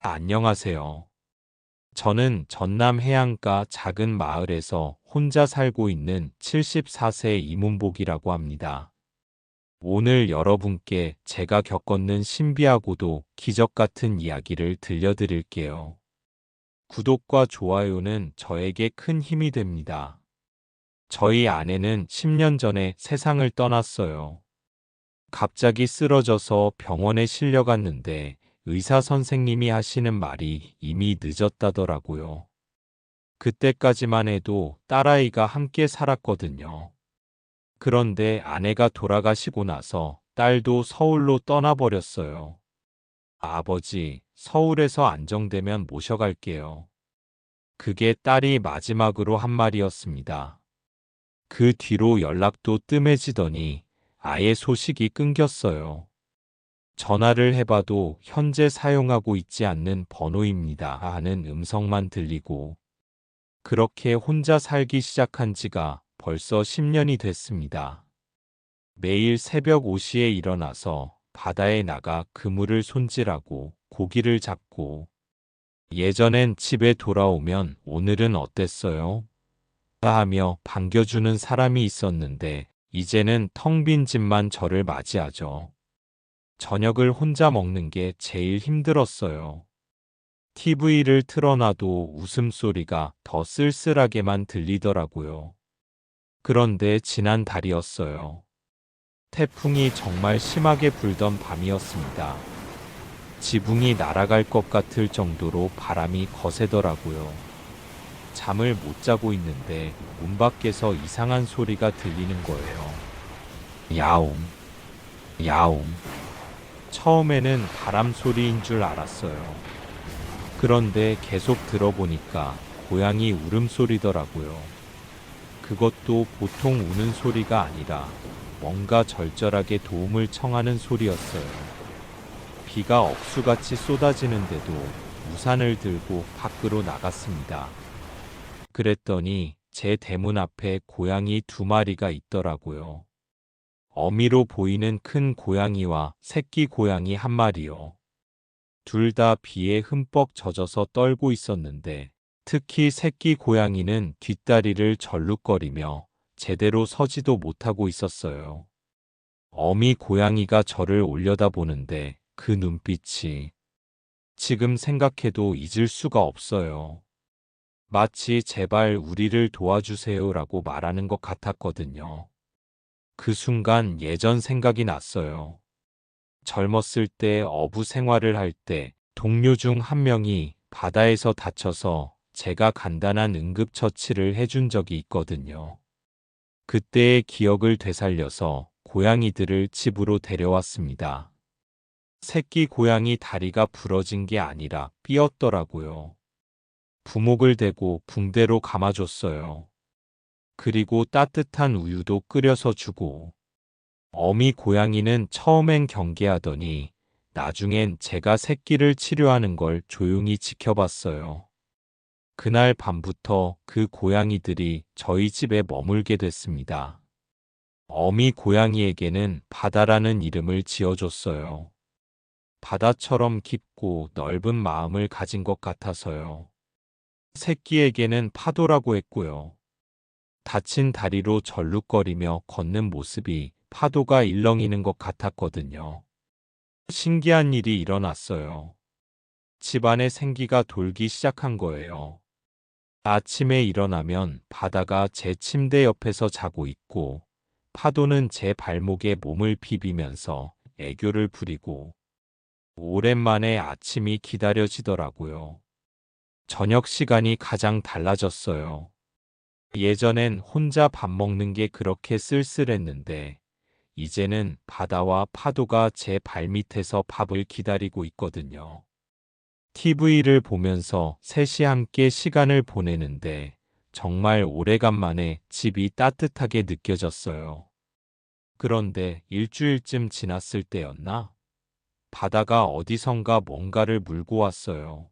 안녕하세요. 저는 전남 해안가 작은 마을에서 혼자 살고 있는 74세 이문복이라고 합니다. 오늘 여러분께 제가 겪었는 신비하고도 기적 같은 이야기를 들려드릴게요. 구독과 좋아요는 저에게 큰 힘이 됩니다. 저희 아내는 10년 전에 세상을 떠났어요. 갑자기 쓰러져서 병원에 실려갔는데 의사 선생님이 하시는 말이 이미 늦었다더라고요. 그때까지만 해도 딸아이가 함께 살았거든요. 그런데 아내가 돌아가시고 나서 딸도 서울로 떠나버렸어요. 아버지, 서울에서 안정되면 모셔갈게요. 그게 딸이 마지막으로 한 말이었습니다. 그 뒤로 연락도 뜸해지더니 아예 소식이 끊겼어요. 전화를 해봐도 현재 사용하고 있지 않는 번호입니다 하는 음성만 들리고 그렇게 혼자 살기 시작한 지가 벌써 10년이 됐습니다. 매일 새벽 5시에 일어나서 바다에 나가 그물을 손질하고 고기를 잡고 예전엔 집에 돌아오면 오늘은 어땠어요? 하며 반겨주는 사람이 있었는데 이제는 텅 빈 집만 저를 맞이하죠. 저녁을 혼자 먹는 게 제일 힘들었어요. TV를 틀어놔도 웃음소리가 더 쓸쓸하게만 들리더라고요. 그런데 지난 달이었어요. 태풍이 정말 심하게 불던 밤이었습니다. 지붕이 날아갈 것 같을 정도로 바람이 거세더라고요. 잠을 못 자고 있는데 문 밖에서 이상한 소리가 들리는 거예요. 야옹, 야옹. 처음에는 바람 소리인 줄 알았어요. 그런데 계속 들어보니까 고양이 울음소리더라고요. 그것도 보통 우는 소리가 아니라 뭔가 절절하게 도움을 청하는 소리였어요. 비가 억수같이 쏟아지는데도 우산을 들고 밖으로 나갔습니다. 그랬더니 제 대문 앞에 고양이 2마리가 있더라고요. 어미로 보이는 큰 고양이와 새끼 고양이 1마리요. 둘 다 비에 흠뻑 젖어서 떨고 있었는데 특히 새끼 고양이는 뒷다리를 절룩거리며 제대로 서지도 못하고 있었어요. 어미 고양이가 저를 올려다보는데 그 눈빛이 지금 생각해도 잊을 수가 없어요. 마치 제발 우리를 도와주세요라고 말하는 것 같았거든요. 그 순간 예전 생각이 났어요. 젊었을 때 어부 생활을 할 때 동료 중 한 명이 바다에서 다쳐서 제가 간단한 응급처치를 해준 적이 있거든요. 그때의 기억을 되살려서 고양이들을 집으로 데려왔습니다. 새끼 고양이 다리가 부러진 게 아니라 삐었더라고요. 부목을 대고 붕대로 감아줬어요. 그리고 따뜻한 우유도 끓여서 주고 어미 고양이는 처음엔 경계하더니 나중엔 제가 새끼를 치료하는 걸 조용히 지켜봤어요. 그날 밤부터 그 고양이들이 저희 집에 머물게 됐습니다. 어미 고양이에게는 바다라는 이름을 지어줬어요. 바다처럼 깊고 넓은 마음을 가진 것 같아서요. 새끼에게는 파도라고 했고요. 다친 다리로 절룩거리며 걷는 모습이 파도가 일렁이는 것 같았거든요. 신기한 일이 일어났어요. 집안에 생기가 돌기 시작한 거예요. 아침에 일어나면 바다가 제 침대 옆에서 자고 있고 파도는 제 발목에 몸을 비비면서 애교를 부리고 오랜만에 아침이 기다려지더라고요. 저녁 시간이 가장 달라졌어요. 예전엔 혼자 밥 먹는 게 그렇게 쓸쓸했는데 이제는 바다와 파도가 제 발밑에서 밥을 기다리고 있거든요. TV를 보면서 셋이 함께 시간을 보내는데 정말 오래간만에 집이 따뜻하게 느껴졌어요. 그런데 일주일쯤 지났을 때였나? 바다가 어디선가 뭔가를 물고 왔어요.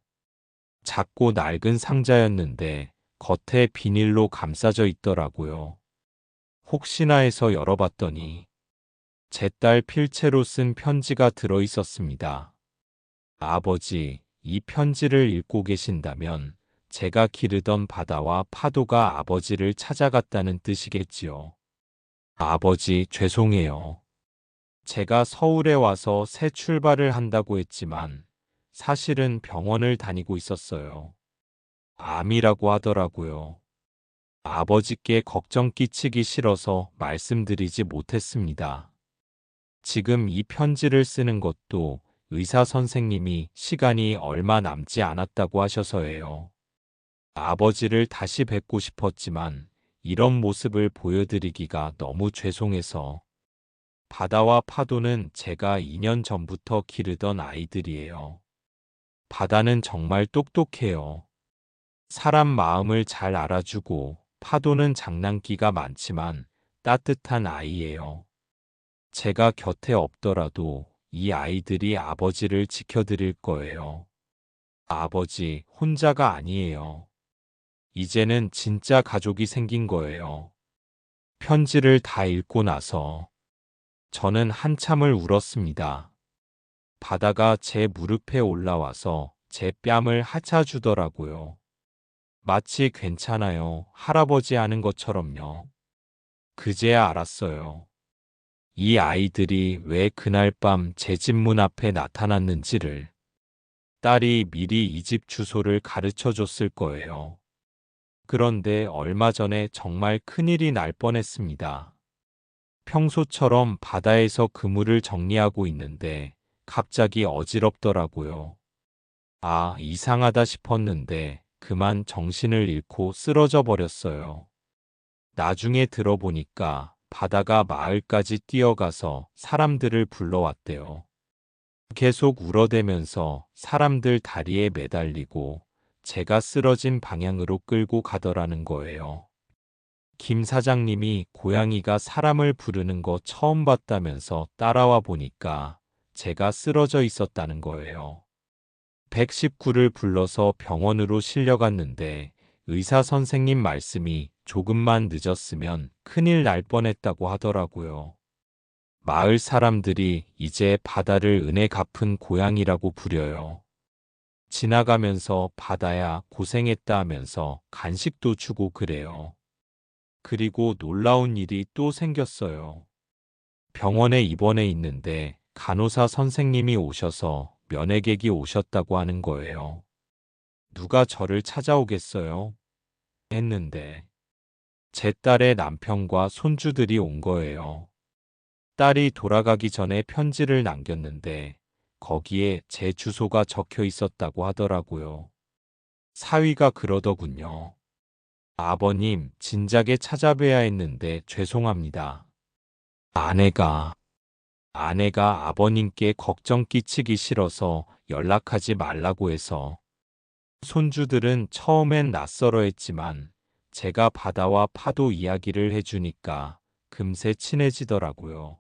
작고 낡은 상자였는데 겉에 비닐로 감싸져 있더라고요. 혹시나 해서 열어봤더니 제 딸 필체로 쓴 편지가 들어 있었습니다. 아버지, 이 편지를 읽고 계신다면 제가 기르던 바다와 파도가 아버지를 찾아갔다는 뜻이겠지요. 아버지, 죄송해요. 제가 서울에 와서 새 출발을 한다고 했지만 사실은 병원을 다니고 있었어요. 암이라고 하더라고요. 아버지께 걱정 끼치기 싫어서 말씀드리지 못했습니다. 지금 이 편지를 쓰는 것도 의사 선생님이 시간이 얼마 남지 않았다고 하셔서예요. 아버지를 다시 뵙고 싶었지만 이런 모습을 보여드리기가 너무 죄송해서. 바다와 파도는 제가 2년 전부터 기르던 아이들이에요. 바다는 정말 똑똑해요. 사람 마음을 잘 알아주고 파도는 장난기가 많지만 따뜻한 아이예요. 제가 곁에 없더라도 이 아이들이 아버지를 지켜드릴 거예요. 아버지, 혼자가 아니에요. 이제는 진짜 가족이 생긴 거예요. 편지를 다 읽고 나서 저는 한참을 울었습니다. 바다가 제 무릎에 올라와서 제 뺨을 핥아주더라고요. 마치 괜찮아요, 할아버지 하는 것처럼요. 그제야 알았어요. 이 아이들이 왜 그날 밤 제 집 문 앞에 나타났는지를. 딸이 미리 이 집 주소를 가르쳐 줬을 거예요. 그런데 얼마 전에 정말 큰일이 날 뻔했습니다. 평소처럼 바다에서 그물을 정리하고 있는데 갑자기 어지럽더라고요. 아, 이상하다 싶었는데 그만 정신을 잃고 쓰러져 버렸어요. 나중에 들어보니까 바다가 마을까지 뛰어가서 사람들을 불러왔대요. 계속 울어대면서 사람들 다리에 매달리고 제가 쓰러진 방향으로 끌고 가더라는 거예요. 김 사장님이 고양이가 사람을 부르는 거 처음 봤다면서 따라와 보니까 제가 쓰러져 있었다는 거예요. 119를 불러서 병원으로 실려갔는데 의사 선생님 말씀이 조금만 늦었으면 큰일 날 뻔했다고 하더라고요. 마을 사람들이 이제 바다를 은혜 갚은 고양이라고 부려요. 지나가면서 바다야 고생했다 하면서 간식도 주고 그래요. 그리고 놀라운 일이 또 생겼어요. 병원에 입원해 있는데 간호사 선생님이 오셔서 면회객이 오셨다고 하는 거예요. 누가 저를 찾아오겠어요? 했는데 제 딸의 남편과 손주들이 온 거예요. 딸이 돌아가기 전에 편지를 남겼는데 거기에 제 주소가 적혀 있었다고 하더라고요. 사위가 그러더군요. 아버님, 진작에 찾아뵈야 했는데 죄송합니다. 아내가 아버님께 걱정 끼치기 싫어서 연락하지 말라고 해서. 손주들은 처음엔 낯설어 했지만 제가 바다와 파도 이야기를 해주니까 금세 친해지더라고요.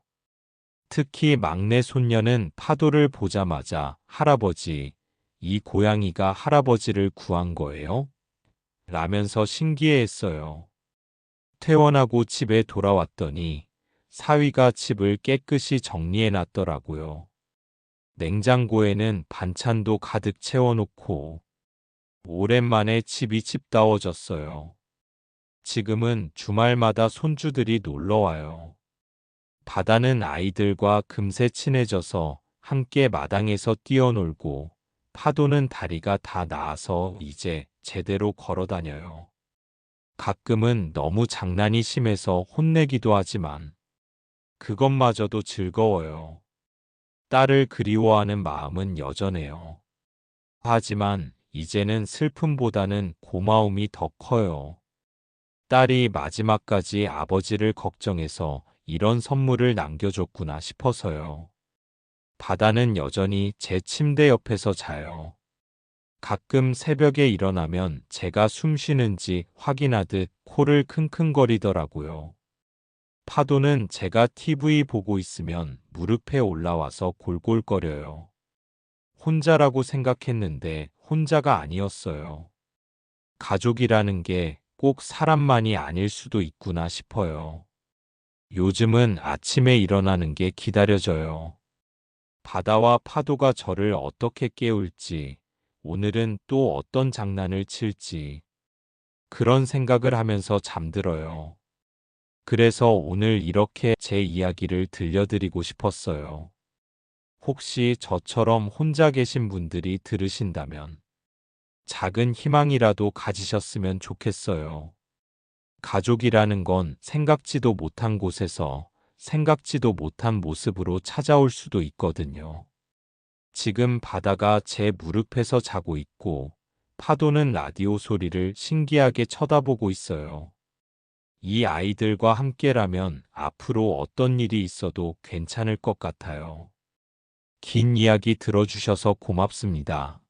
특히 막내 손녀는 파도를 보자마자 할아버지, 이 고양이가 할아버지를 구한 거예요? 라면서 신기해했어요. 퇴원하고 집에 돌아왔더니 사위가 집을 깨끗이 정리해 놨더라고요. 냉장고에는 반찬도 가득 채워놓고 오랜만에 집이 집다워졌어요. 지금은 주말마다 손주들이 놀러와요. 바다는 아이들과 금세 친해져서 함께 마당에서 뛰어놀고 파도는 다리가 다 나아서 이제 제대로 걸어다녀요. 가끔은 너무 장난이 심해서 혼내기도 하지만 그것마저도 즐거워요. 딸을 그리워하는 마음은 여전해요. 하지만 이제는 슬픔보다는 고마움이 더 커요. 딸이 마지막까지 아버지를 걱정해서 이런 선물을 남겨줬구나 싶어서요. 바다는 여전히 제 침대 옆에서 자요. 가끔 새벽에 일어나면 제가 숨 쉬는지 확인하듯 코를 킁킁거리더라고요. 파도는 제가 TV 보고 있으면 무릎에 올라와서 골골거려요. 혼자라고 생각했는데 혼자가 아니었어요. 가족이라는 게 꼭 사람만이 아닐 수도 있구나 싶어요. 요즘은 아침에 일어나는 게 기다려져요. 바다와 파도가 저를 어떻게 깨울지, 오늘은 또 어떤 장난을 칠지 그런 생각을 하면서 잠들어요. 그래서 오늘 이렇게 제 이야기를 들려드리고 싶었어요. 혹시 저처럼 혼자 계신 분들이 들으신다면 작은 희망이라도 가지셨으면 좋겠어요. 가족이라는 건 생각지도 못한 곳에서 생각지도 못한 모습으로 찾아올 수도 있거든요. 지금 바다가 제 무릎에서 자고 있고 파도는 라디오 소리를 신기하게 쳐다보고 있어요. 이 아이들과 함께라면 앞으로 어떤 일이 있어도 괜찮을 것 같아요. 긴 이야기 들어주셔서 고맙습니다.